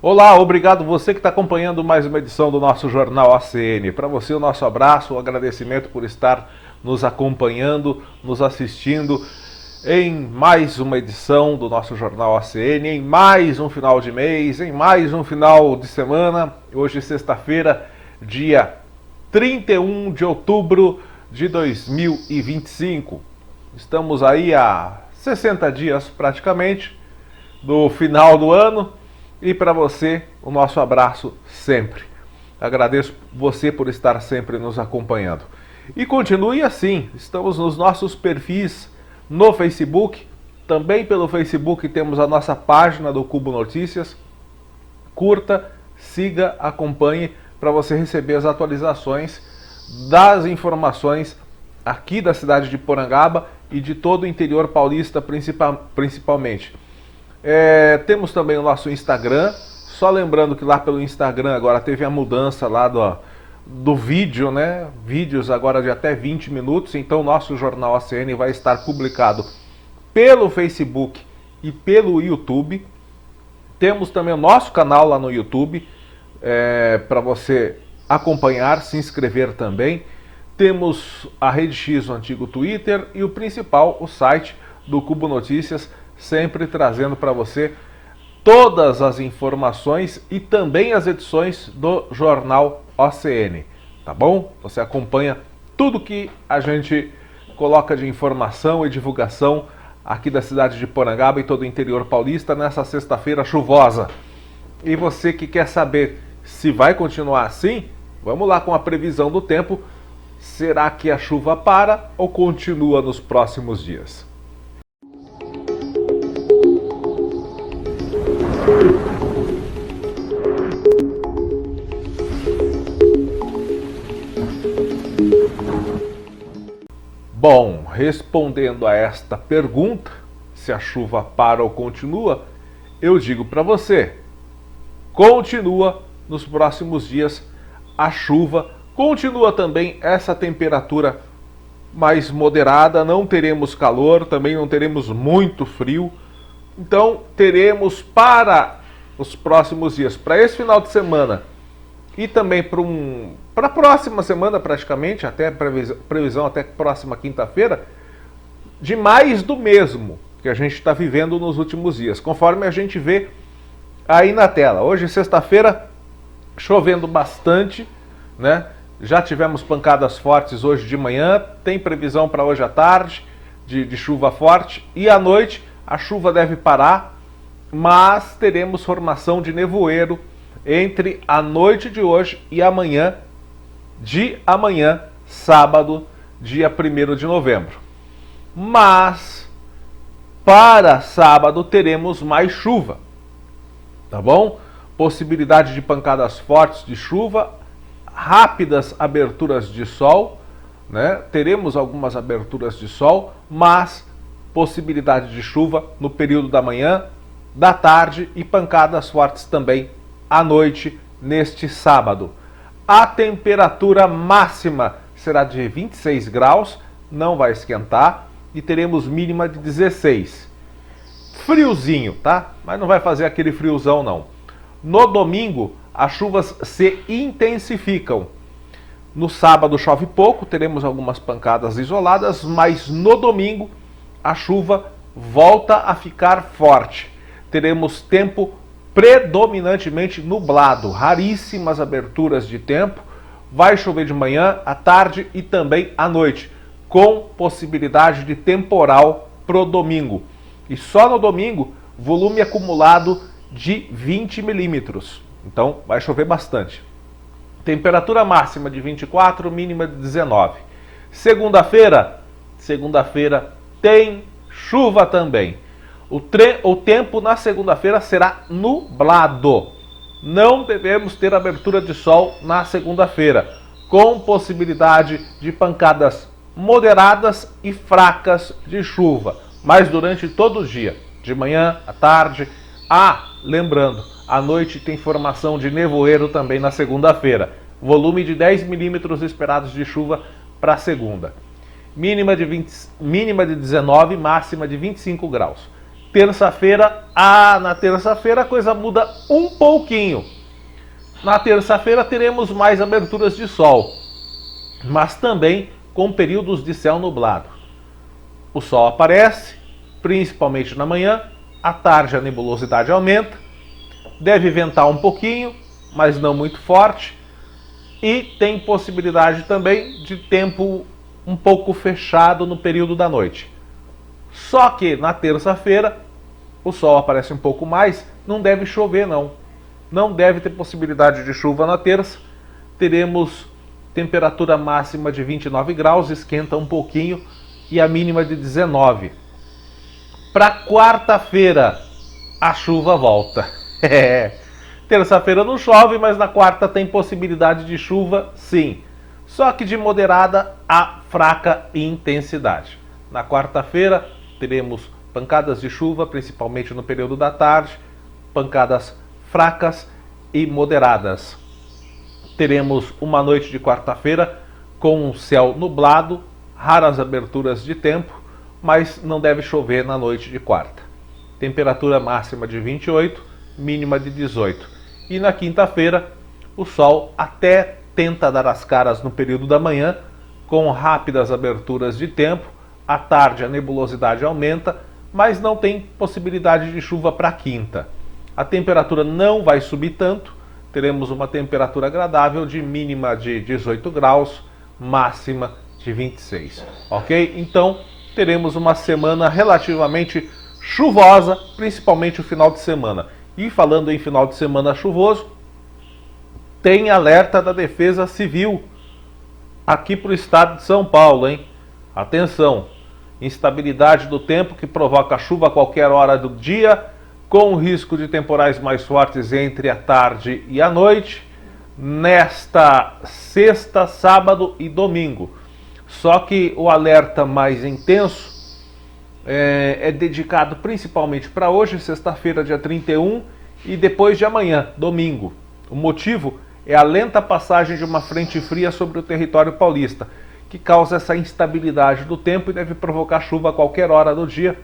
Olá, obrigado você que está acompanhando mais uma edição do nosso Jornal ACN. Para você o nosso abraço, o agradecimento por estar nos acompanhando, nos assistindo em mais uma edição do nosso Jornal ACN, em mais um final de mês, em mais um final de semana. Hoje sexta-feira, dia 31 de outubro de 2025. Estamos aí há 60 dias praticamente do final do ano. E para você, o nosso abraço sempre. Agradeço você por estar sempre nos acompanhando. E continue assim, estamos nos nossos perfis no Facebook. Também pelo Facebook temos a nossa página do Cubo Notícias. Curta, siga, acompanhe para você receber as atualizações das informações aqui da cidade de Porangaba e de todo o interior paulista principalmente. Temos também o nosso Instagram, só lembrando que lá pelo Instagram agora teve a mudança lá do vídeo, né? Vídeos agora de até 20 minutos, então o nosso Jornal ACN vai estar publicado pelo Facebook e pelo YouTube. Temos também o nosso canal lá no YouTube, para você acompanhar, se inscrever também. Temos a Rede X, o antigo Twitter, e o principal, o site do Cubo Notícias, sempre trazendo para você todas as informações e também as edições do Jornal ACN, tá bom? Você acompanha tudo que a gente coloca de informação e divulgação aqui da cidade de Porangaba e todo o interior paulista nessa sexta-feira chuvosa. E você que quer saber se vai continuar assim, vamos lá com a previsão do tempo. Será que a chuva para ou continua nos próximos dias? Bom, respondendo a esta pergunta, se a chuva para ou continua, eu digo para você, continua nos próximos dias a chuva, continua também essa temperatura mais moderada, não teremos calor, também não teremos muito frio, então teremos para os próximos dias, para esse final de semana e também para a próxima semana praticamente, até previsão até próxima quinta-feira, de mais do mesmo que a gente está vivendo nos últimos dias, conforme a gente vê aí na tela. Hoje, sexta-feira, chovendo bastante, né? Já tivemos pancadas fortes hoje de manhã, tem previsão para hoje à tarde de chuva forte e à noite a chuva deve parar, mas teremos formação de nevoeiro entre a noite de hoje e amanhã, sábado, dia 1º de novembro. Mas, para sábado, teremos mais chuva, tá bom? Possibilidade de pancadas fortes de chuva, rápidas aberturas de sol, né? Teremos algumas aberturas de sol, mas possibilidade de chuva no período da manhã, da tarde e pancadas fortes também à noite neste sábado. A temperatura máxima será de 26 graus, não vai esquentar, e teremos mínima de 16. Friozinho, tá? Mas não vai fazer aquele friozão não. No domingo, as chuvas se intensificam. No sábado chove pouco, teremos algumas pancadas isoladas, mas no domingo a chuva volta a ficar forte. Teremos tempo predominantemente nublado, raríssimas aberturas de tempo, vai chover de manhã, à tarde e também à noite, com possibilidade de temporal pro domingo. E só no domingo, volume acumulado de 20 milímetros, então vai chover bastante. Temperatura máxima de 24, mínima de 19. Segunda-feira tem chuva também. O tempo na segunda-feira será nublado. Não devemos ter abertura de sol na segunda-feira, com possibilidade de pancadas moderadas e fracas de chuva, mas durante todo o dia, de manhã, à tarde. Lembrando, à noite tem formação de nevoeiro também na segunda-feira. Volume de 10 milímetros esperados de chuva para a segunda. Mínima de 19, máxima de 25 graus. Terça-feira, na terça-feira a coisa muda um pouquinho. Na terça-feira teremos mais aberturas de sol, mas também com períodos de céu nublado. O sol aparece, principalmente na manhã, à tarde a nebulosidade aumenta, deve ventar um pouquinho, mas não muito forte, e tem possibilidade também de tempo um pouco fechado no período da noite. Só que na terça-feira o sol aparece um pouco mais, não deve chover não. Não deve ter possibilidade de chuva na terça. Teremos temperatura máxima de 29 graus, esquenta um pouquinho, e a mínima de 19. Para quarta-feira a chuva volta. Terça-feira não chove, mas na quarta tem possibilidade de chuva, sim. Só que de moderada a fraca intensidade. Na quarta-feira teremos pancadas de chuva, principalmente no período da tarde, pancadas fracas e moderadas. Teremos uma noite de quarta-feira com um céu nublado, raras aberturas de tempo, mas não deve chover na noite de quarta. Temperatura máxima de 28, mínima de 18. E na quinta-feira, o sol até tenta dar as caras no período da manhã, com rápidas aberturas de tempo. À tarde a nebulosidade aumenta, mas não tem possibilidade de chuva para quinta. A temperatura não vai subir tanto, teremos uma temperatura agradável de mínima de 18 graus, máxima de 26, ok? Então teremos uma semana relativamente chuvosa, principalmente o final de semana. E falando em final de semana chuvoso, tem alerta da Defesa Civil aqui para o estado de São Paulo, hein? Atenção, instabilidade do tempo que provoca chuva a qualquer hora do dia, com risco de temporais mais fortes entre a tarde e a noite, nesta sexta, sábado e domingo. Só que o alerta mais intenso é dedicado principalmente para hoje, sexta-feira, dia 31, e depois de amanhã, domingo. O motivo é a lenta passagem de uma frente fria sobre o território paulista, que causa essa instabilidade do tempo e deve provocar chuva a qualquer hora do dia,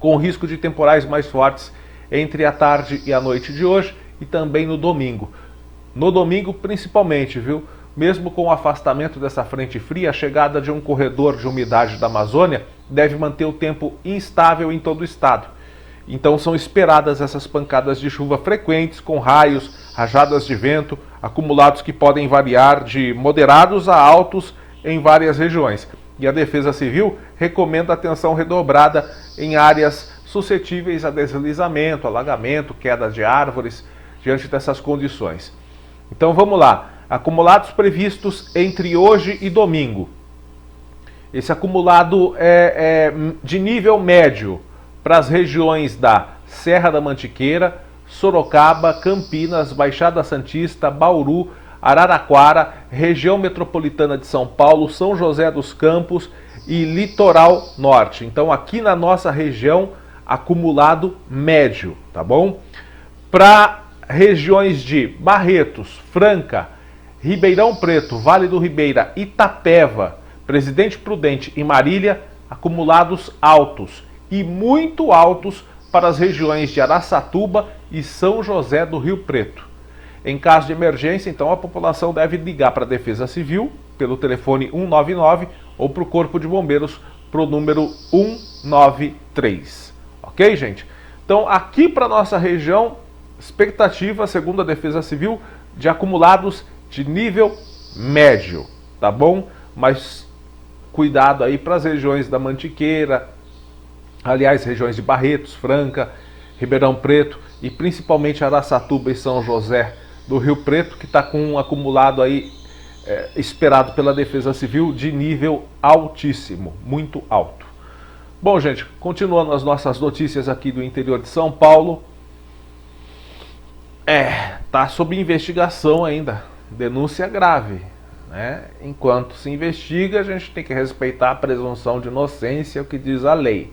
com risco de temporais mais fortes entre a tarde e a noite de hoje e também no domingo. No domingo principalmente, viu? Mesmo com o afastamento dessa frente fria, a chegada de um corredor de umidade da Amazônia deve manter o tempo instável em todo o estado. Então são esperadas essas pancadas de chuva frequentes, com raios, rajadas de vento, acumulados que podem variar de moderados a altos em várias regiões. E a Defesa Civil recomenda atenção redobrada em áreas suscetíveis a deslizamento, alagamento, queda de árvores, diante dessas condições. Então vamos lá. Acumulados previstos entre hoje e domingo. Esse acumulado é de nível médio para as regiões da Serra da Mantiqueira, Sorocaba, Campinas, Baixada Santista, Bauru, Araraquara, região metropolitana de São Paulo, São José dos Campos e Litoral Norte. Então aqui na nossa região, acumulado médio, tá bom? Para regiões de Barretos, Franca, Ribeirão Preto, Vale do Ribeira, Itapeva, Presidente Prudente e Marília, acumulados altos e muito altos para as regiões de Araçatuba e São José do Rio Preto. Em caso de emergência, então, a população deve ligar para a Defesa Civil pelo telefone 199 ou para o Corpo de Bombeiros para o número 193. Ok, gente? Então, aqui para a nossa região, expectativa, segundo a Defesa Civil, de acumulados de nível médio, tá bom? Mas cuidado aí para as regiões da Mantiqueira, aliás, regiões de Barretos, Franca, Ribeirão Preto e principalmente Araçatuba e São José do Rio Preto, que está com um acumulado aí esperado pela Defesa Civil de nível altíssimo, muito alto. Bom, gente, continuando as nossas notícias aqui do interior de São Paulo, tá sob investigação ainda. Denúncia grave, né? Enquanto se investiga, a gente tem que respeitar a presunção de inocência, o que diz a lei.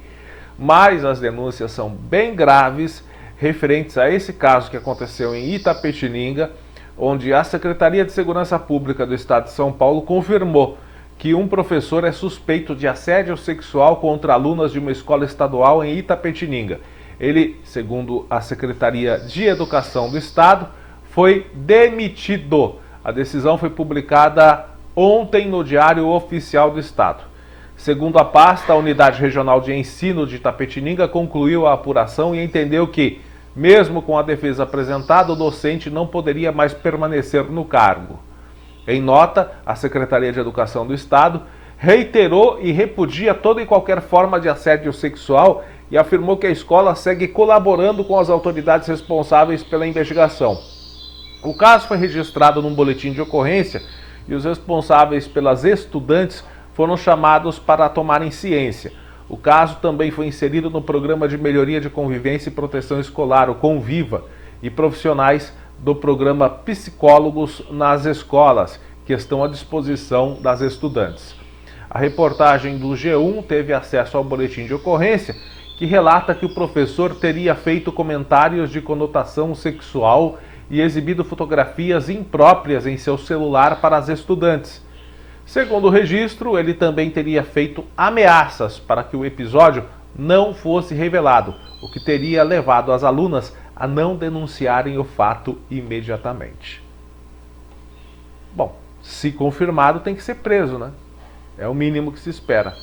Mas as denúncias são bem graves, referentes a esse caso que aconteceu em Itapetininga, onde a Secretaria de Segurança Pública do Estado de São Paulo confirmou que um professor é suspeito de assédio sexual contra alunas de uma escola estadual em Itapetininga. Ele, segundo a Secretaria de Educação do Estado, foi demitido. A decisão foi publicada ontem no Diário Oficial do Estado. Segundo a pasta, a Unidade Regional de Ensino de Itapetininga concluiu a apuração e entendeu que, mesmo com a defesa apresentada, o docente não poderia mais permanecer no cargo. Em nota, a Secretaria de Educação do Estado reiterou e repudia toda e qualquer forma de assédio sexual e afirmou que a escola segue colaborando com as autoridades responsáveis pela investigação. O caso foi registrado num boletim de ocorrência e os responsáveis pelas estudantes foram chamados para tomarem ciência. O caso também foi inserido no Programa de Melhoria de Convivência e Proteção Escolar, o Conviva, e profissionais do programa Psicólogos nas Escolas, que estão à disposição das estudantes. A reportagem do G1 teve acesso ao boletim de ocorrência, que relata que o professor teria feito comentários de conotação sexual e exibido fotografias impróprias em seu celular para as estudantes. Segundo o registro, ele também teria feito ameaças para que o episódio não fosse revelado, o que teria levado as alunas a não denunciarem o fato imediatamente. Bom, se confirmado, tem que ser preso, né? É o mínimo que se espera.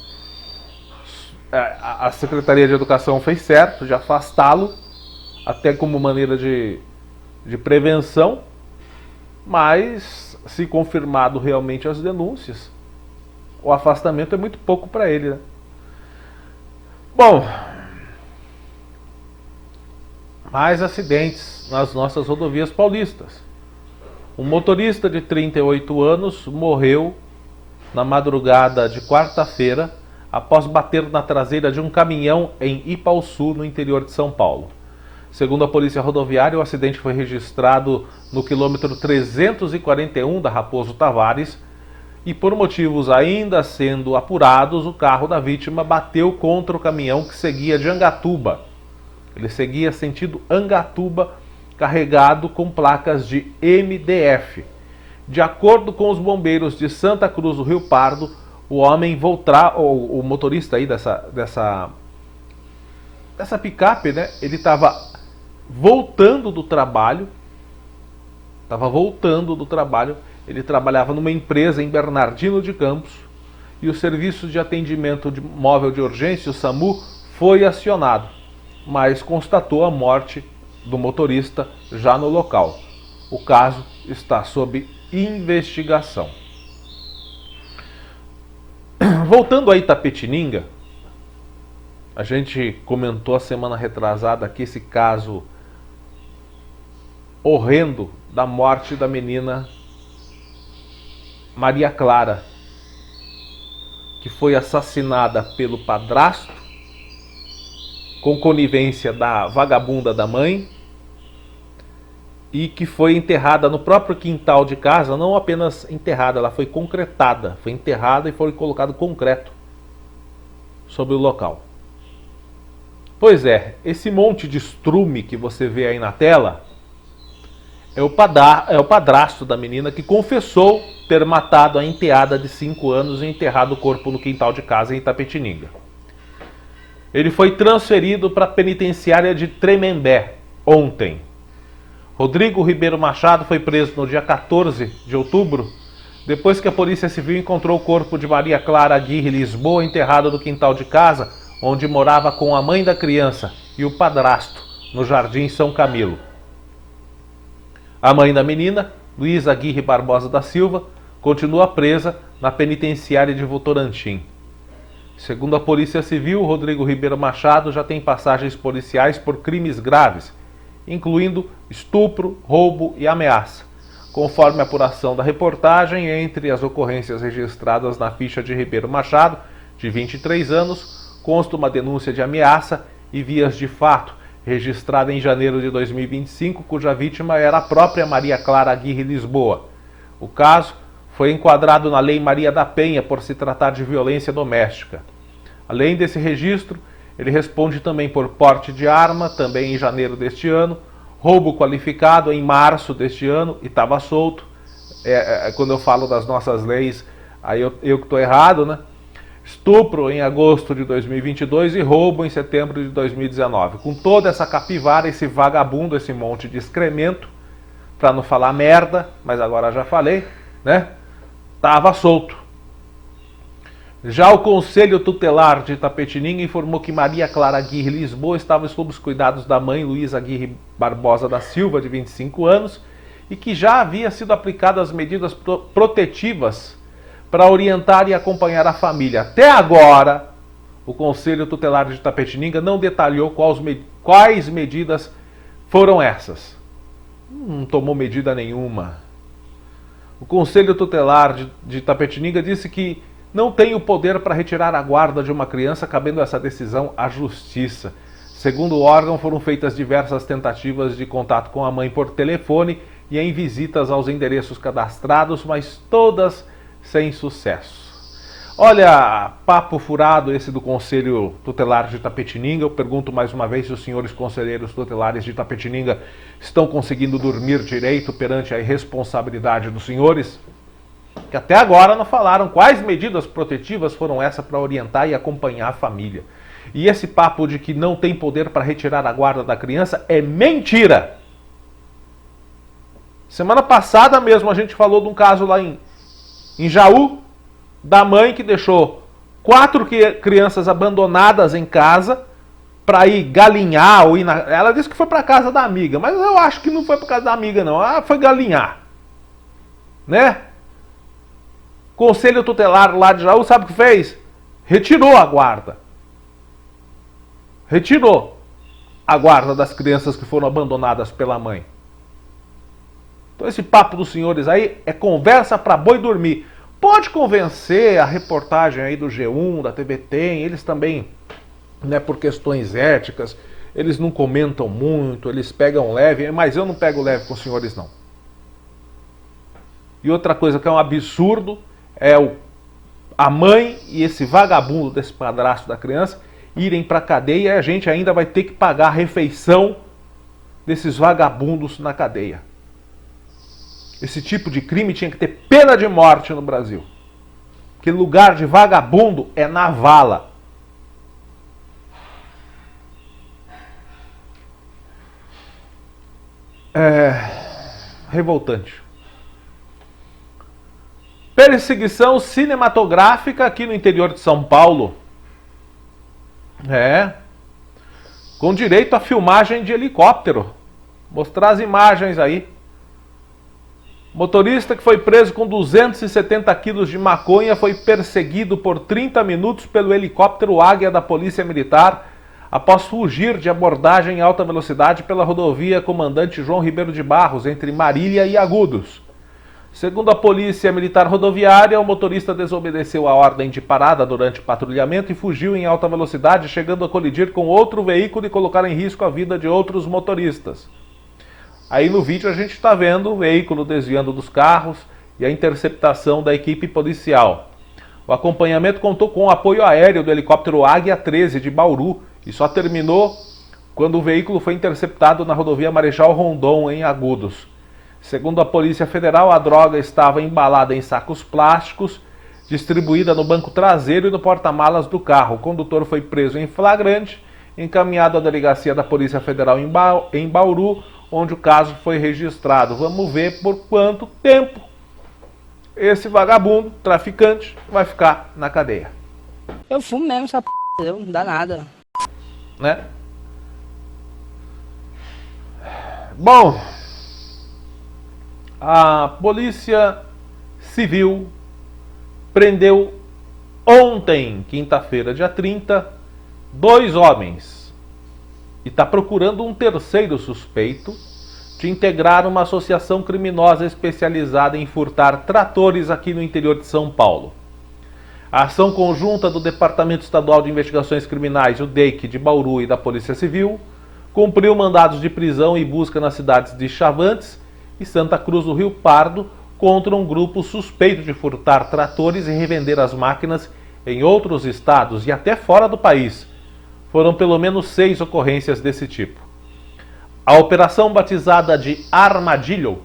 A Secretaria de Educação fez certo de afastá-lo, até como maneira de prevenção, mas se confirmado realmente as denúncias, o afastamento é muito pouco para ele, né? Bom, mais acidentes nas nossas rodovias paulistas. Um motorista de 38 anos morreu na madrugada de quarta-feira após bater na traseira de um caminhão em Ipaussu, no interior de São Paulo. Segundo a Polícia Rodoviária, o acidente foi registrado no quilômetro 341 da Raposo Tavares e, por motivos ainda sendo apurados, o carro da vítima bateu contra o caminhão que seguia de Angatuba. Ele seguia sentido Angatuba, carregado com placas de MDF. De acordo com os bombeiros de Santa Cruz do Rio Pardo, o motorista aí dessa picape, né? Ele estava voltando do trabalho. Ele trabalhava numa empresa em Bernardino de Campos e o serviço de atendimento de móvel de urgência, o SAMU, foi acionado, mas constatou a morte do motorista já no local. O caso está sob investigação. Voltando a Itapetininga, a gente comentou a semana retrasada aqui esse caso horrendo da morte da menina Maria Clara, que foi assassinada pelo padrasto com conivência da vagabunda da mãe e que foi enterrada no próprio quintal de casa. Não apenas enterrada, ela foi concretada, foi enterrada e foi colocado concreto sobre o local. Pois é, esse monte de estrume que você vê aí na tela é o padrasto da menina, que confessou ter matado a enteada de 5 anos e enterrado o corpo no quintal de casa em Itapetininga. Ele foi transferido para a penitenciária de Tremembé ontem. Rodrigo Ribeiro Machado foi preso no dia 14 de outubro, depois que a Polícia Civil encontrou o corpo de Maria Clara Aguirre Lisboa enterrado no quintal de casa, onde morava com a mãe da criança e o padrasto, no Jardim São Camilo. A mãe da menina, Luísa Aguirre Barbosa da Silva, continua presa na penitenciária de Votorantim. Segundo a Polícia Civil, Rodrigo Ribeiro Machado já tem passagens policiais por crimes graves, incluindo estupro, roubo e ameaça. Conforme a apuração da reportagem, entre as ocorrências registradas na ficha de Ribeiro Machado, de 23 anos, consta uma denúncia de ameaça e vias de fato, registrada em janeiro de 2025, cuja vítima era a própria Maria Clara Aguirre Lisboa. O caso foi enquadrado na Lei Maria da Penha por se tratar de violência doméstica. Além desse registro, ele responde também por porte de arma, também em janeiro deste ano, roubo qualificado em março deste ano e estava solto. Quando eu falo das nossas leis, aí eu que estou errado, né? estupro em agosto de 2022 e roubo em setembro de 2019. Com toda essa capivara, esse vagabundo, esse monte de excremento, para não falar merda, mas agora já falei, né? Tava solto. Já o Conselho Tutelar de Itapetininga informou que Maria Clara Aguirre Lisboa estava sob os cuidados da mãe Luísa Aguirre Barbosa da Silva, de 25 anos, e que já havia sido aplicadas as medidas protetivas para orientar e acompanhar a família. Até agora, o Conselho Tutelar de Itapetininga não detalhou quais medidas foram essas. Não tomou medida nenhuma. O Conselho Tutelar de Itapetininga disse que não tem o poder para retirar a guarda de uma criança, cabendo essa decisão à Justiça. Segundo o órgão, foram feitas diversas tentativas de contato com a mãe por telefone e em visitas aos endereços cadastrados, mas todas sem sucesso. Olha, papo furado esse do Conselho Tutelar de Itapetininga. Eu pergunto mais uma vez se os senhores conselheiros tutelares de Itapetininga estão conseguindo dormir direito perante a irresponsabilidade dos senhores, que até agora não falaram quais medidas protetivas foram essas para orientar e acompanhar a família. E esse papo de que não tem poder para retirar a guarda da criança é mentira. Semana passada mesmo a gente falou de um caso lá em Jaú, da mãe que deixou 4 crianças abandonadas em casa para ir galinhar ou ir na... Ela disse que foi para casa da amiga, mas eu acho que não foi para casa da amiga não. Ah, foi galinhar, né? Conselho Tutelar lá de Jaú, sabe o que fez? Retirou a guarda. Retirou a guarda das crianças que foram abandonadas pela mãe. Então esse papo dos senhores aí é conversa para boi dormir. Pode convencer a reportagem aí do G1, da TV Tem, eles também, né, por questões éticas, eles não comentam muito, eles pegam leve, mas eu não pego leve com os senhores não. E outra coisa que é um absurdo é a mãe e esse vagabundo desse padrasto da criança irem para a cadeia e a gente ainda vai ter que pagar a refeição desses vagabundos na cadeia. Esse tipo de crime tinha que ter pena de morte no Brasil. Porque lugar de vagabundo é na vala. Revoltante. Perseguição cinematográfica aqui no interior de São Paulo. Com direito a filmagem de helicóptero. Mostrar as imagens aí. Motorista que foi preso com 270 quilos de maconha foi perseguido por 30 minutos pelo helicóptero Águia da Polícia Militar após fugir de abordagem em alta velocidade pela rodovia Comandante João Ribeiro de Barros, entre Marília e Agudos. Segundo a Polícia Militar Rodoviária, o motorista desobedeceu a ordem de parada durante o patrulhamento e fugiu em alta velocidade, chegando a colidir com outro veículo e colocar em risco a vida de outros motoristas. Aí no vídeo a gente está vendo o veículo desviando dos carros e a interceptação da equipe policial. O acompanhamento contou com o apoio aéreo do helicóptero Águia 13 de Bauru e só terminou quando o veículo foi interceptado na rodovia Marechal Rondon, em Agudos. Segundo a Polícia Federal, a droga estava embalada em sacos plásticos, distribuída no banco traseiro e no porta-malas do carro. O condutor foi preso em flagrante, encaminhado à delegacia da Polícia Federal em Bauru, onde o caso foi registrado. Vamos ver por quanto tempo esse vagabundo, traficante, vai ficar na cadeia. Eu fumo mesmo essa p***, não dá nada. Né? Bom, a Polícia Civil prendeu ontem, quinta-feira, dia 30, 2 homens. E está procurando um terceiro suspeito de integrar uma associação criminosa especializada em furtar tratores aqui no interior de São Paulo. A ação conjunta do Departamento Estadual de Investigações Criminais, o DEIC, de Bauru e da Polícia Civil, cumpriu mandados de prisão e busca nas cidades de Chavantes e Santa Cruz do Rio Pardo contra um grupo suspeito de furtar tratores e revender as máquinas em outros estados e até fora do país. Foram pelo menos 6 ocorrências desse tipo. A operação, batizada de Armadilho,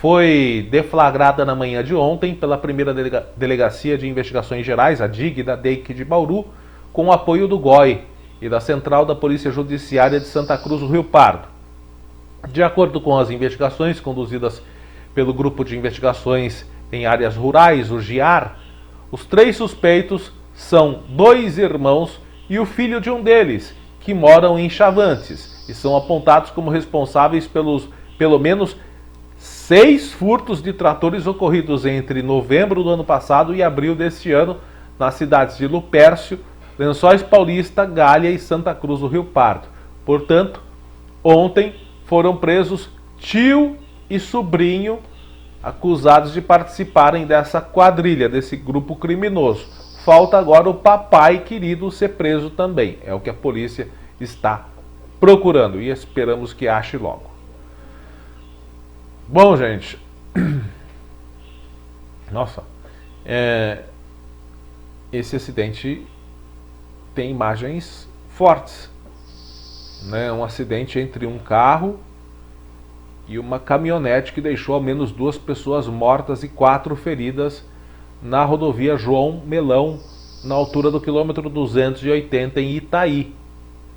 foi deflagrada na manhã de ontem pela primeira Delegacia de Investigações Gerais, a DIG, da DEIC de Bauru, com o apoio do GOI e da Central da Polícia Judiciária de Santa Cruz do Rio Pardo. De acordo com as investigações conduzidas pelo Grupo de Investigações em Áreas Rurais, o GIAR, os 3 suspeitos são 2 irmãos e o filho de um deles, que moram em Chavantes, e são apontados como responsáveis pelos pelo menos 6 furtos de tratores ocorridos entre novembro do ano passado e abril deste ano nas cidades de Lupércio, Lençóis Paulista, Galha e Santa Cruz do Rio Pardo. Portanto, ontem foram presos tio e sobrinho acusados de participarem dessa quadrilha, desse grupo criminoso. Falta agora o papai querido ser preso também. É o que a polícia está procurando e esperamos que ache logo. Bom, gente, nossa, esse acidente tem imagens fortes, né? Um acidente entre um carro e uma caminhonete que deixou ao menos 2 pessoas mortas e 4 feridas na rodovia João Melão, na altura do quilômetro 280 em Itaí.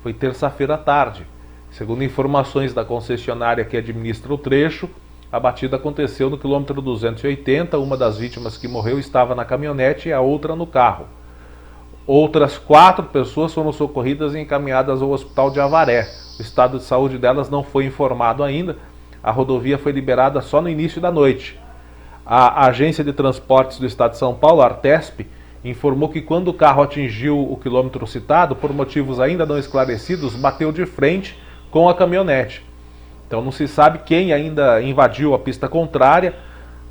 Foi terça-feira à tarde. Segundo informações da concessionária que administra o trecho, a batida aconteceu no quilômetro 280, uma das vítimas que morreu estava na caminhonete e a outra no carro. Outras 4 pessoas foram socorridas e encaminhadas ao hospital de Avaré. O estado de saúde delas não foi informado ainda. A rodovia foi liberada só no início da noite. A Agência de Transportes do Estado de São Paulo, a Artesp, informou que quando o carro atingiu o quilômetro citado, por motivos ainda não esclarecidos, bateu de frente com a caminhonete. Então não se sabe quem ainda invadiu a pista contrária,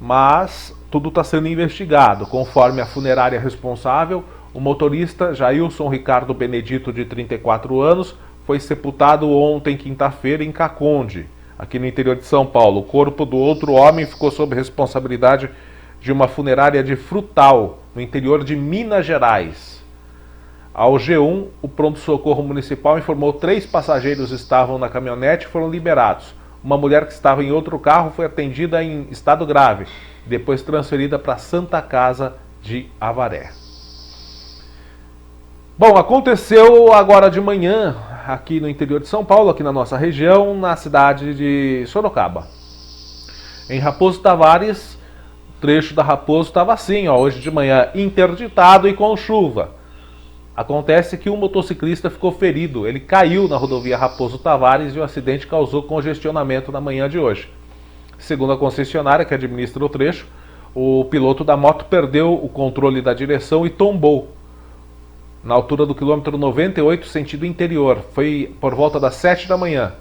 mas tudo está sendo investigado. Conforme a funerária responsável, o motorista Jailson Ricardo Benedito, de 34 anos, foi sepultado ontem, quinta-feira, em Caconde, aqui no interior de São Paulo. O corpo do outro homem ficou sob responsabilidade de uma funerária de Frutal, no interior de Minas Gerais. Ao G1, o pronto-socorro municipal informou 3 passageiros estavam na caminhonete e foram liberados. Uma mulher que estava em outro carro foi atendida em estado grave, depois transferida para a Santa Casa de Avaré. Bom, aconteceu agora de manhã, aqui no interior de São Paulo, aqui na nossa região, na cidade de Sorocaba. Em Raposo Tavares, o trecho da Raposo estava assim, hoje de manhã, interditado e com chuva. Acontece que um motociclista ficou ferido, ele caiu na rodovia Raposo Tavares e o acidente causou congestionamento na manhã de hoje. Segundo a concessionária que administra o trecho, o piloto da moto perdeu o controle da direção e tombou na altura do quilômetro 98, sentido interior. Foi por volta das 7 da manhã.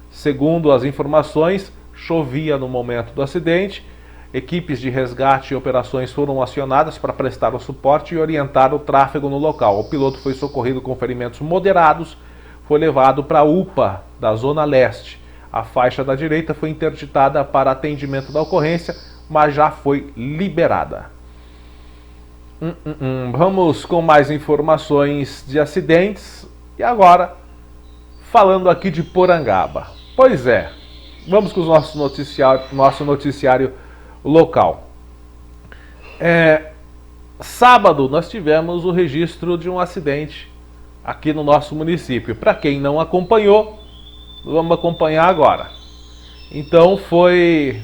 Segundo as informações, chovia no momento do acidente. Equipes de resgate e operações foram acionadas para prestar o suporte e orientar o tráfego no local. O piloto foi socorrido com ferimentos moderados, foi levado para a UPA da Zona Leste. A faixa da direita foi interditada para atendimento da ocorrência, mas já foi liberada. Vamos com mais informações de acidentes. E agora, falando aqui de Porangaba. Pois é, vamos com o nosso noticiário local. Sábado nós tivemos o registro de um acidente aqui no nosso município. Para quem não acompanhou, vamos acompanhar agora. Então foi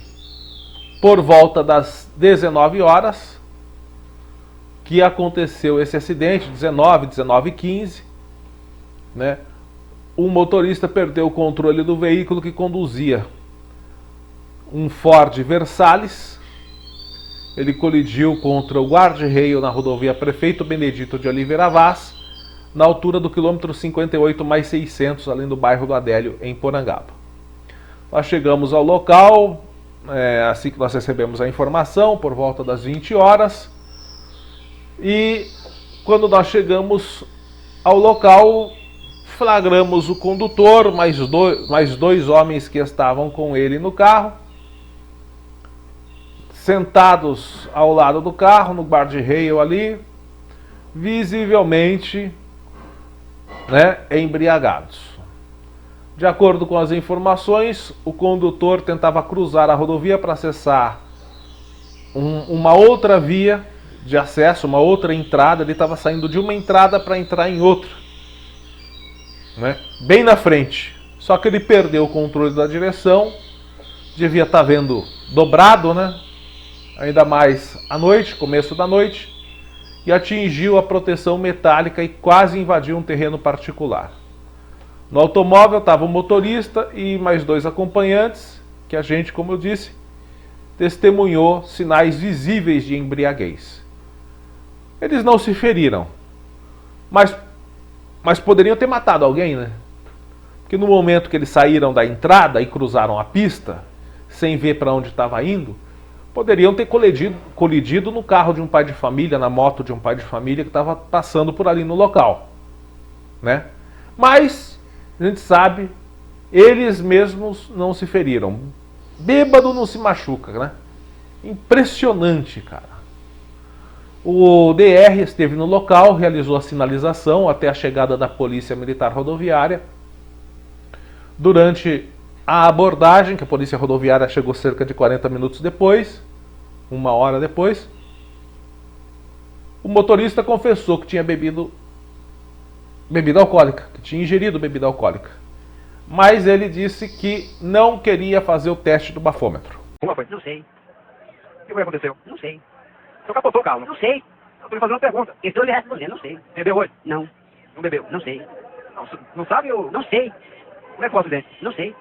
por volta das 19 horas que aconteceu esse acidente, 19h15, né? O motorista perdeu o controle do veículo que conduzia um Ford Versalhes. Ele colidiu contra o guarda-reio na rodovia Prefeito Benedito de Oliveira Vaz, na altura do quilômetro 58 mais 600, além do bairro do Adélio, em Porangaba. Nós chegamos ao local, assim que nós recebemos a informação, por volta das 20 horas. E quando nós chegamos ao local, flagramos o condutor, mais dois homens que estavam com ele no carro, sentados ao lado do carro, no guarda-reio ali, visivelmente, né, embriagados. De acordo com as informações, o condutor tentava cruzar a rodovia para acessar uma outra via de acesso, uma outra entrada. Ele estava saindo de uma entrada para entrar em outra, né? Bem na frente. Só que ele perdeu o controle da direção, devia estar vendo dobrado, né? Ainda mais à noite, começo da noite, e atingiu a proteção metálica e quase invadiu um terreno particular. No automóvel estava o motorista e mais 2 acompanhantes, que a gente, como eu disse, testemunhou sinais visíveis de embriaguez. Eles não se feriram, mas poderiam ter matado alguém, né? Porque no momento que eles saíram da entrada e cruzaram a pista, sem ver para onde estava indo, poderiam ter colidido no carro de um pai de família, na moto de um pai de família que estava passando por ali no local, né? Mas a gente sabe, eles mesmos não se feriram. Bêbado não se machuca, né? Impressionante, cara. O DR esteve no local, realizou a sinalização até a chegada da Polícia Militar Rodoviária. Durante a abordagem, que a Polícia Rodoviária chegou cerca de 40 minutos depois, 1 hora depois, o motorista confessou que tinha bebido bebida alcoólica, que tinha ingerido bebida alcoólica. Mas ele disse que não queria fazer o teste do bafômetro. Como foi? Não sei. O que foi que aconteceu? Não sei. Você capotou o carro? Não sei. Eu estou lhe fazendo uma pergunta. Estou lhe respondendo, não sei. Bebeu hoje? Não. Não bebeu? Não sei. Não sabe ou... Não sei. Como é que foi o acidente? Não sei.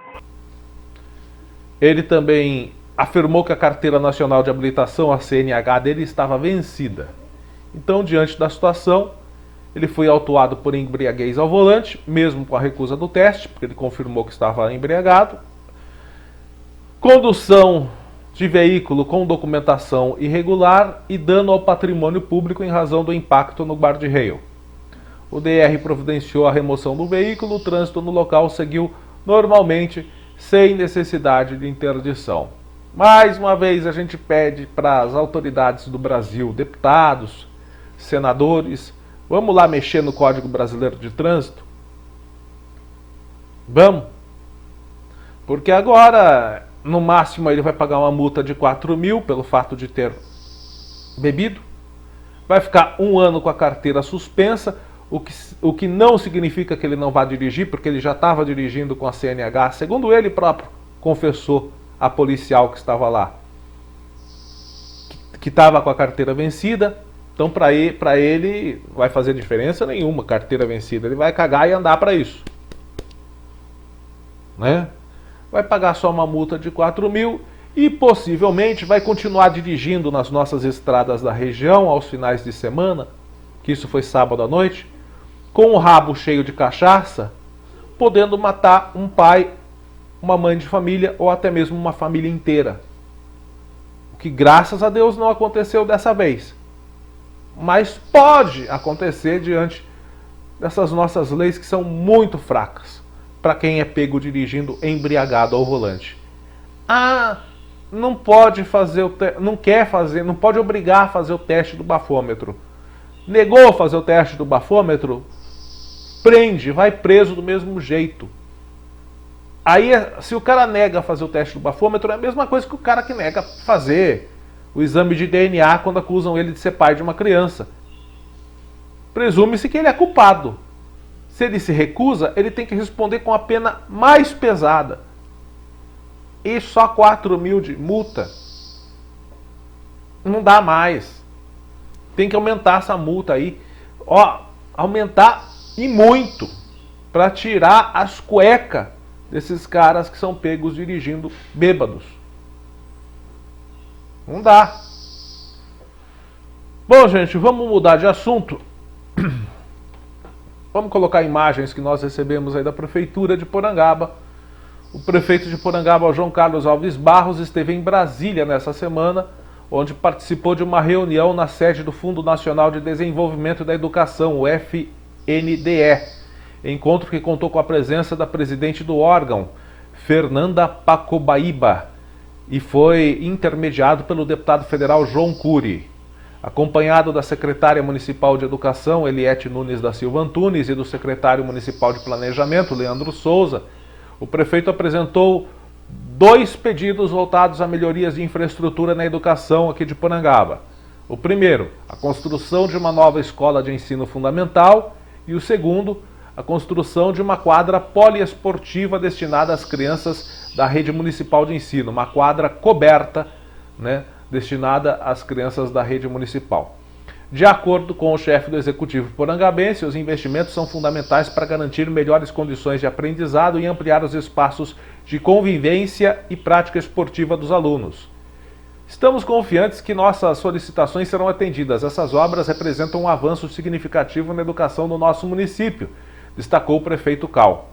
Ele também afirmou que a Carteira Nacional de Habilitação, a CNH dele, estava vencida. Então, diante da situação, ele foi autuado por embriaguez ao volante, mesmo com a recusa do teste, porque ele confirmou que estava embriagado. Condução de veículo com documentação irregular e dano ao patrimônio público em razão do impacto no guarda-reio. O DR providenciou a remoção do veículo, o trânsito no local seguiu normalmente, sem necessidade de interdição. Mais uma vez a gente pede para as autoridades do Brasil, deputados, senadores, vamos lá mexer no Código Brasileiro de Trânsito? Vamos. Porque agora, no máximo, ele vai pagar uma multa de 4 mil pelo fato de ter bebido. Vai ficar 1 ano com a carteira suspensa, o que não significa que ele não vá dirigir, porque ele já estava dirigindo com a CNH, segundo ele próprio confessou a policial que estava lá, que estava com a carteira vencida. Então, para ele, vai fazer diferença nenhuma, carteira vencida. Ele vai cagar e andar para isso, né? Vai pagar só uma multa de 4 mil e possivelmente vai continuar dirigindo nas nossas estradas da região aos finais de semana, que isso foi sábado à noite, com o rabo cheio de cachaça, podendo matar um pai, uma mãe de família ou até mesmo uma família inteira. O que, graças a Deus, não aconteceu dessa vez. Mas pode acontecer diante dessas nossas leis que são muito fracas para quem é pego dirigindo embriagado ao volante. Não pode fazer não quer fazer, não pode obrigar a fazer o teste do bafômetro. Negou fazer o teste do bafômetro, prende, vai preso do mesmo jeito. Aí, se o cara nega fazer o teste do bafômetro, é a mesma coisa que o cara que nega fazer o exame de DNA quando acusam ele de ser pai de uma criança. Presume-se que ele é culpado. Se ele se recusa, ele tem que responder com a pena mais pesada. E só 4 mil de multa não dá mais. Tem que aumentar essa multa aí. Aumentar e muito, para tirar as cuecas desses caras que são pegos dirigindo bêbados. Não dá. Bom, gente, vamos mudar de assunto. Vamos colocar imagens que nós recebemos aí da Prefeitura de Porangaba. O prefeito de Porangaba, João Carlos Alves Barros, esteve em Brasília nessa semana, onde participou de uma reunião na sede do Fundo Nacional de Desenvolvimento da Educação, o FNDE. Encontro que contou com a presença da presidente do órgão, Fernanda Pacobaíba, e foi intermediado pelo deputado federal João Cury. Acompanhado da secretária municipal de Educação, Eliete Nunes da Silva Antunes, e do secretário municipal de Planejamento, Leandro Souza, o prefeito apresentou 2 pedidos voltados a melhorias de infraestrutura na educação aqui de Porangaba. O primeiro, a construção de uma nova escola de ensino fundamental, e o segundo, a construção de uma quadra poliesportiva destinada às crianças da rede municipal de ensino, uma quadra coberta, né, destinada às crianças da rede municipal. De acordo com o chefe do Executivo porangabense, os investimentos são fundamentais para garantir melhores condições de aprendizado e ampliar os espaços de convivência e prática esportiva dos alunos. Estamos confiantes que nossas solicitações serão atendidas. Essas obras representam um avanço significativo na educação do nosso município, destacou o prefeito Cal.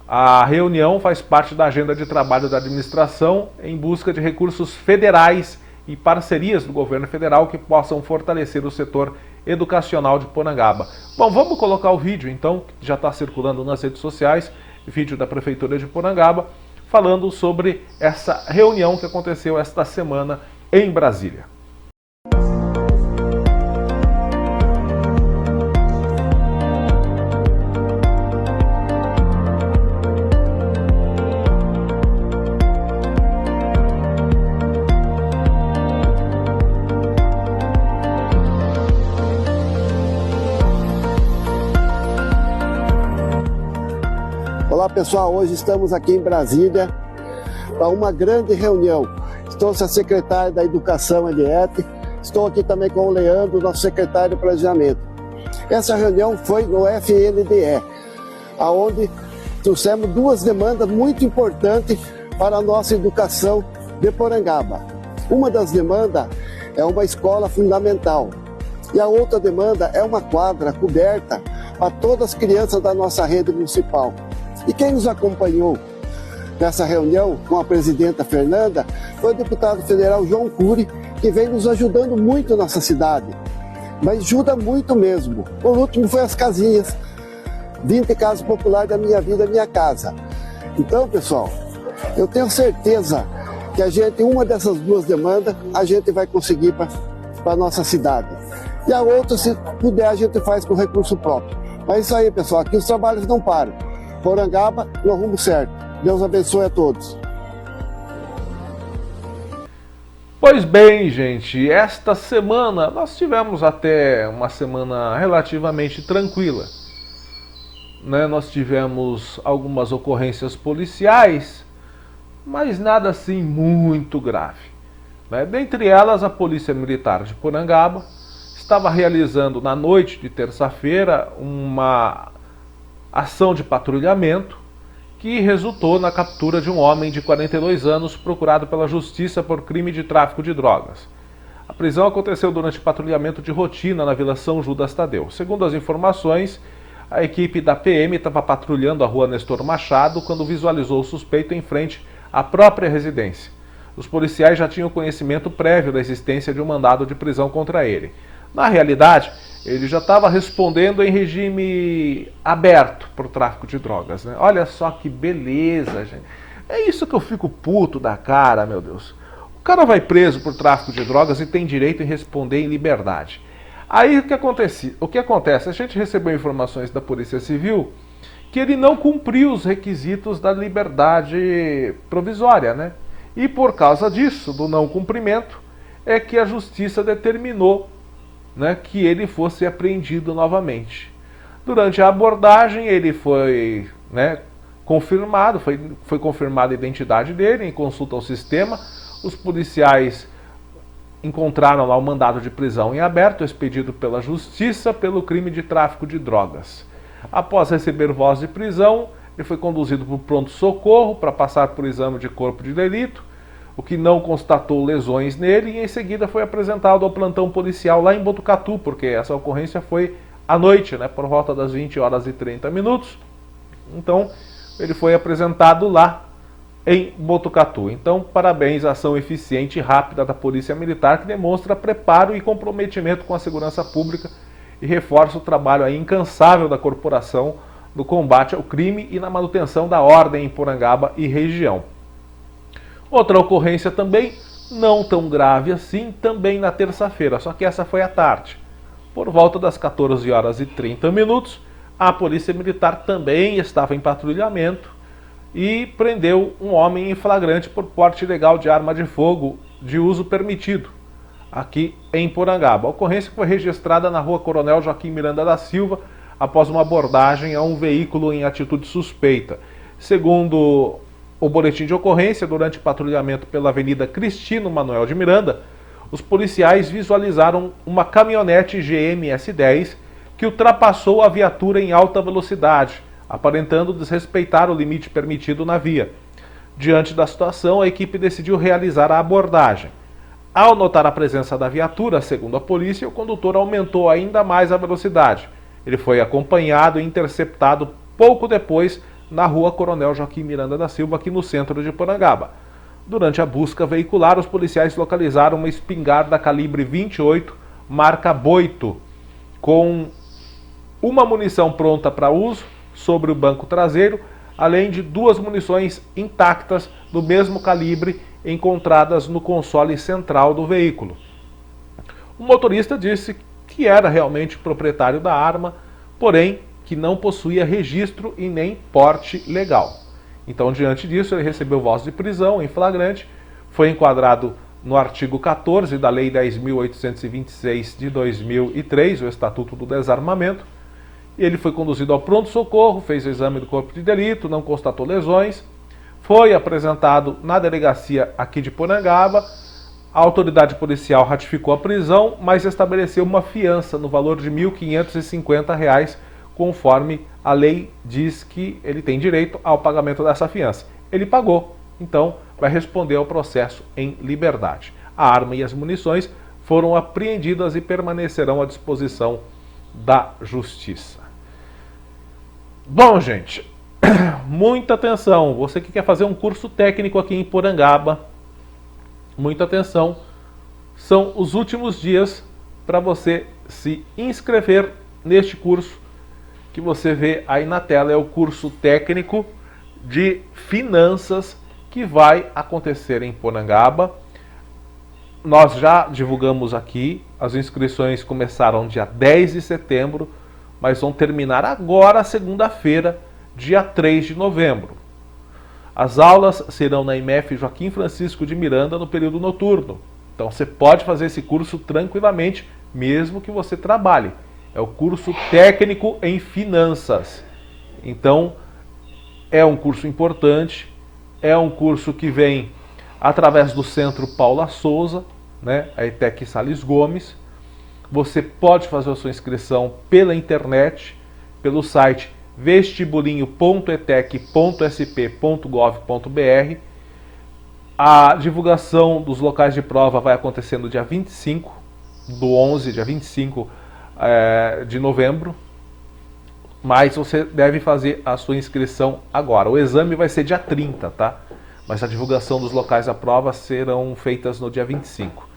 A reunião faz parte da agenda de trabalho da administração em busca de recursos federais e parcerias do governo federal que possam fortalecer o setor educacional de Porangaba. Bom, vamos colocar o vídeo então, que já está circulando nas redes sociais, vídeo da Prefeitura de Porangaba, falando sobre essa reunião que aconteceu esta semana em Brasília. Olá pessoal, hoje estamos aqui em Brasília para uma grande reunião. Estou com a secretária da Educação, Eliette, estou aqui também com o Leandro, nosso secretário de Planejamento. Essa reunião foi no FNDE, onde trouxemos 2 demandas muito importantes para a nossa educação de Porangaba. Uma das demandas é uma escola fundamental e a outra demanda é uma quadra coberta para todas as crianças da nossa rede municipal. E quem nos acompanhou nessa reunião com a presidenta Fernanda foi o deputado federal João Cury, que vem nos ajudando muito nessa cidade, mas ajuda muito mesmo. Por último foi as casinhas, 20 casas populares da Minha Vida, Minha Casa. Então, pessoal, eu tenho certeza que uma dessas 2 demandas, a gente vai conseguir para a nossa cidade. E a outra, se puder, a gente faz com recurso próprio. Mas é isso aí, pessoal, aqui os trabalhos não param. Porangaba, no rumo certo. Deus abençoe a todos. Pois bem, gente, esta semana nós tivemos até uma semana relativamente tranquila, né? Nós tivemos algumas ocorrências policiais, mas nada assim muito grave, né? Dentre elas, a Polícia Militar de Porangaba estava realizando na noite de terça-feira uma ação de patrulhamento que resultou na captura de um homem de 42 anos procurado pela Justiça por crime de tráfico de drogas. A prisão aconteceu durante patrulhamento de rotina na Vila São Judas Tadeu. Segundo as informações, a equipe da PM estava patrulhando a rua Nestor Machado quando visualizou o suspeito em frente à própria residência. Os policiais já tinham conhecimento prévio da existência de um mandado de prisão contra ele. Na realidade, ele já estava respondendo em regime aberto por tráfico de drogas, né? Olha só que beleza, gente. É isso que eu fico puto da cara, meu Deus. O cara vai preso por tráfico de drogas e tem direito em responder em liberdade. Aí o que acontece? A gente recebeu informações da Polícia Civil que ele não cumpriu os requisitos da liberdade provisória, né? E por causa disso, do não cumprimento, é que a Justiça determinou, né, que ele fosse apreendido novamente. Durante a abordagem, ele foi, né, confirmado, foi confirmada a identidade dele em consulta ao sistema. Os policiais encontraram lá o mandado de prisão em aberto, expedido pela Justiça pelo crime de tráfico de drogas. Após receber voz de prisão, ele foi conduzido para o pronto-socorro para passar por exame de corpo de delito, o que não constatou lesões nele, e em seguida foi apresentado ao plantão policial lá em Botucatu, porque essa ocorrência foi à noite, né, por volta das 20h30. Então, ele foi apresentado lá em Botucatu. Então, parabéns à ação eficiente e rápida da Polícia Militar, que demonstra preparo e comprometimento com a segurança pública e reforça o trabalho aí incansável da corporação no combate ao crime e na manutenção da ordem em Porangaba e região. Outra ocorrência também, não tão grave assim, também na terça-feira, só que essa foi à tarde. Por volta das 14h30, a Polícia Militar também estava em patrulhamento e prendeu um homem em flagrante por porte ilegal de arma de fogo de uso permitido, aqui em Porangaba. A ocorrência foi registrada na rua Coronel Joaquim Miranda da Silva, após uma abordagem a um veículo em atitude suspeita. Segundo o boletim de ocorrência, durante patrulhamento pela Avenida Cristino Manuel de Miranda, os policiais visualizaram uma caminhonete GM S10 que ultrapassou a viatura em alta velocidade, aparentando desrespeitar o limite permitido na via. Diante da situação, a equipe decidiu realizar a abordagem. Ao notar a presença da viatura, segundo a polícia, o condutor aumentou ainda mais a velocidade. Ele foi acompanhado e interceptado pouco depois na rua Coronel Joaquim Miranda da Silva, aqui no centro de Porangaba. Durante a busca veicular, os policiais localizaram uma espingarda calibre 28, marca Boito, com uma munição pronta para uso sobre o banco traseiro, além de 2 munições intactas do mesmo calibre encontradas no console central do veículo. O motorista disse que era realmente proprietário da arma, porém que não possuía registro e nem porte legal. Então, diante disso, ele recebeu voz de prisão em flagrante, foi enquadrado no artigo 14 da Lei 10.826 de 2003, o Estatuto do Desarmamento. Ele foi conduzido ao pronto-socorro, fez o exame do corpo de delito, não constatou lesões, foi apresentado na delegacia aqui de Porangaba. A autoridade policial ratificou a prisão, mas estabeleceu uma fiança no valor de R$ 1.550, conforme a lei diz que ele tem direito ao pagamento dessa fiança. Ele pagou, então vai responder ao processo em liberdade. A arma e as munições foram apreendidas e permanecerão à disposição da Justiça. Bom, gente, muita atenção. Você que quer fazer um curso técnico aqui em Porangaba, muita atenção. São os últimos dias para você se inscrever neste curso que você vê aí na tela. É o curso técnico de finanças que vai acontecer em Porangaba. Nós já divulgamos aqui, as inscrições começaram dia 10 de setembro, mas vão terminar agora, segunda-feira, dia 3 de novembro. As aulas serão na IMF Joaquim Francisco de Miranda no período noturno. Então você pode fazer esse curso tranquilamente, mesmo que você trabalhe. É o curso técnico em finanças. Então é um curso importante, é um curso que vem através do Centro Paula Souza, né, a ETEC Salles Gomes. Você pode fazer a sua inscrição pela internet, pelo site vestibulinho.etec.sp.gov.br. A divulgação dos locais de prova vai acontecer no dia 25 do 11, dia 25 de novembro, mas você deve fazer a sua inscrição agora. O exame vai ser dia 30, tá? Mas a divulgação dos locais da prova serão feitas no dia 25.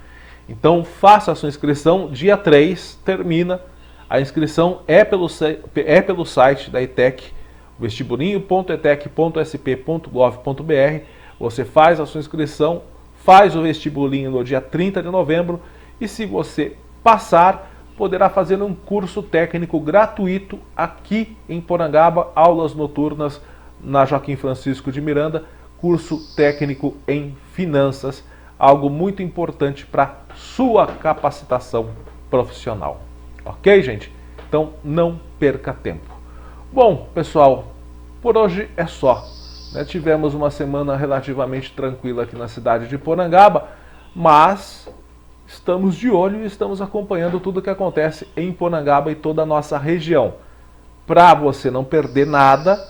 Então faça a sua inscrição, dia 3 termina. A inscrição é pelo site da ETEC, vestibulinho.etec.sp.gov.br. Você faz a sua inscrição, faz o vestibulinho no dia 30 de novembro e, se você passar, poderá fazer um curso técnico gratuito aqui em Porangaba, aulas noturnas na Joaquim Francisco de Miranda, curso técnico em finanças, algo muito importante para sua capacitação profissional. Ok, gente? Então não perca tempo. Bom, pessoal, por hoje é só. Tivemos uma semana relativamente tranquila aqui na cidade de Porangaba, mas estamos de olho e estamos acompanhando tudo o que acontece em Porangaba e toda a nossa região. Para você não perder nada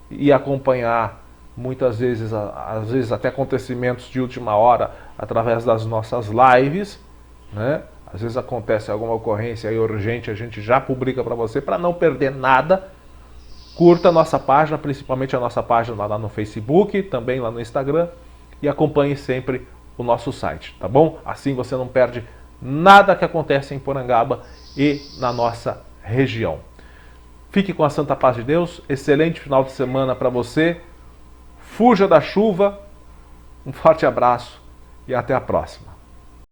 e acompanhar muitas vezes, às vezes até acontecimentos de última hora através das nossas lives, né? Às vezes acontece alguma ocorrência aí urgente, a gente já publica para você. Para não perder nada, curta a nossa página, principalmente a nossa página lá no Facebook, também lá no Instagram, e acompanhe sempre o nosso site, tá bom? Assim você não perde nada que acontece em Porangaba e na nossa região. Fique com a santa paz de Deus, excelente final de semana para você, fuja da chuva, um forte abraço e até a próxima.